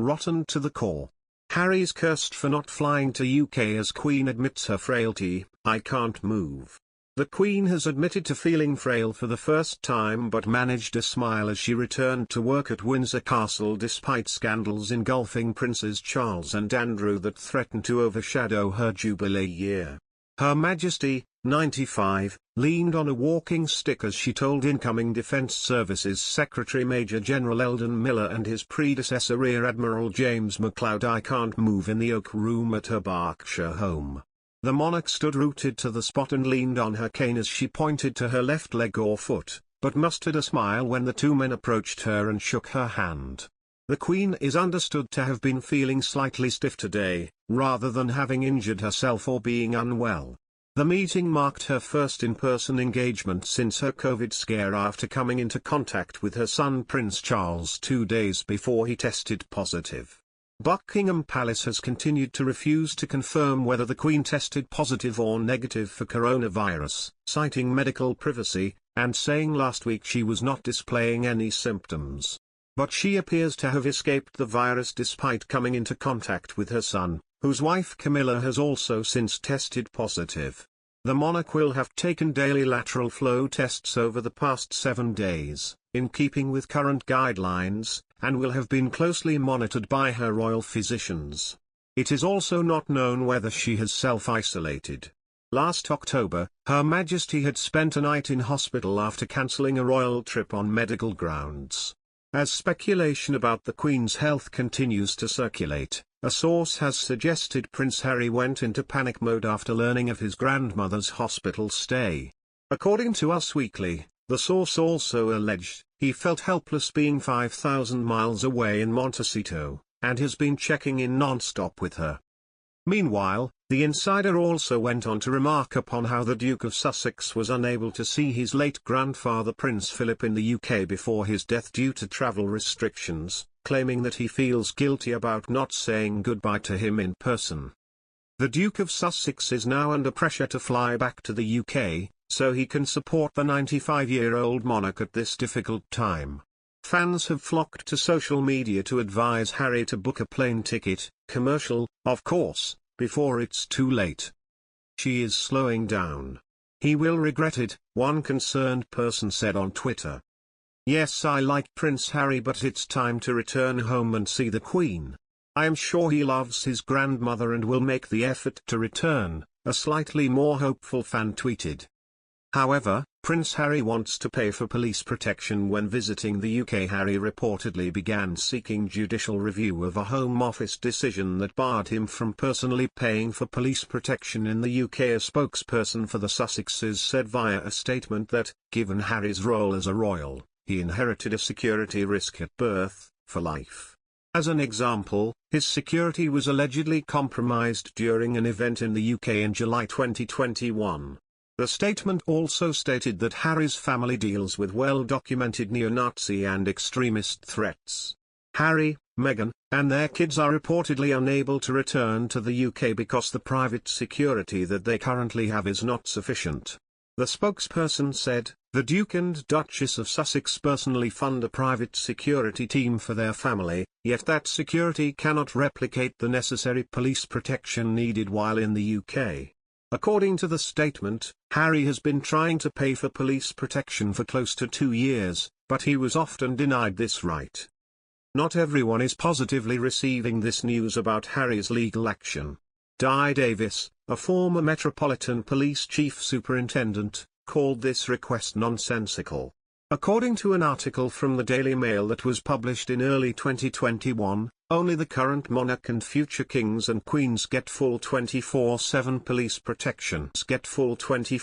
rotten to the core. Harry's cursed for not flying to UK as Queen admits her frailty. "I can't move." The Queen has admitted to feeling frail for the first time but managed a smile as she returned to work at Windsor Castle despite scandals engulfing Princes Charles and Andrew that threatened to overshadow her Jubilee year. Her Majesty, 95, leaned on a walking stick as she told incoming Defence Services Secretary Major General Eldon Millar and his predecessor Rear Admiral James Macleod, "I can't move," in the oak room at her Berkshire home. The monarch stood rooted to the spot and leaned on her cane as she pointed to her left leg or foot, but mustered a smile when the two men approached her and shook her hand. The Queen is understood to have been feeling slightly stiff today, rather than having injured herself or being unwell. The meeting marked her first in-person engagement since her COVID scare after coming into contact with her son Prince Charles 2 days before he tested positive. Buckingham Palace has continued to refuse to confirm whether the Queen tested positive or negative for coronavirus, citing medical privacy, and saying last week she was not displaying any symptoms. But she appears to have escaped the virus despite coming into contact with her son, whose wife Camilla has also since tested positive. The monarch will have taken daily lateral flow tests over the past 7 days, in keeping with current guidelines, and will have been closely monitored by her royal physicians. It is also not known whether she has self-isolated. Last October, Her Majesty had spent a night in hospital after cancelling a royal trip on medical grounds. As speculation about the Queen's health continues to circulate, a source has suggested Prince Harry went into panic mode after learning of his grandmother's hospital stay. According to Us Weekly, the source also alleged he felt helpless being 5,000 miles away in Montecito, and has been checking in non-stop with her. Meanwhile, the insider also went on to remark upon how the Duke of Sussex was unable to see his late grandfather Prince Philip in the UK before his death due to travel restrictions, claiming that he feels guilty about not saying goodbye to him in person. The Duke of Sussex is now under pressure to fly back to the UK, so he can support the 95-year-old monarch at this difficult time. Fans have flocked to social media to advise Harry to book a plane ticket, commercial, of course, before it's too late. "She is slowing down. He will regret it," one concerned person said on Twitter. "Yes, I like Prince Harry, but it's time to return home and see the Queen. I am sure he loves his grandmother and will make the effort to return," a slightly more hopeful fan tweeted. However, Prince Harry wants to pay for police protection when visiting the UK. Harry reportedly began seeking judicial review of a Home Office decision that barred him from personally paying for police protection in the UK. A spokesperson for the Sussexes said via a statement that, given Harry's role as a royal, he inherited a security risk at birth, for life. As an example, his security was allegedly compromised during an event in the UK in July 2021. The statement also stated that Harry's family deals with well-documented neo-Nazi and extremist threats. Harry, Meghan, and their kids are reportedly unable to return to the UK because the private security that they currently have is not sufficient. The spokesperson said, "The Duke and Duchess of Sussex personally fund a private security team for their family, yet that security cannot replicate the necessary police protection needed while in the UK." According to the statement, Harry has been trying to pay for police protection for close to 2 years, but he was often denied this right. Not everyone is positively receiving this news about Harry's legal action. Di Davis, a former Metropolitan Police Chief Superintendent, called this request nonsensical. According to an article from the Daily Mail that was published in early 2021, only the current monarch and future kings and queens get full 24/7 police protection. Get full 24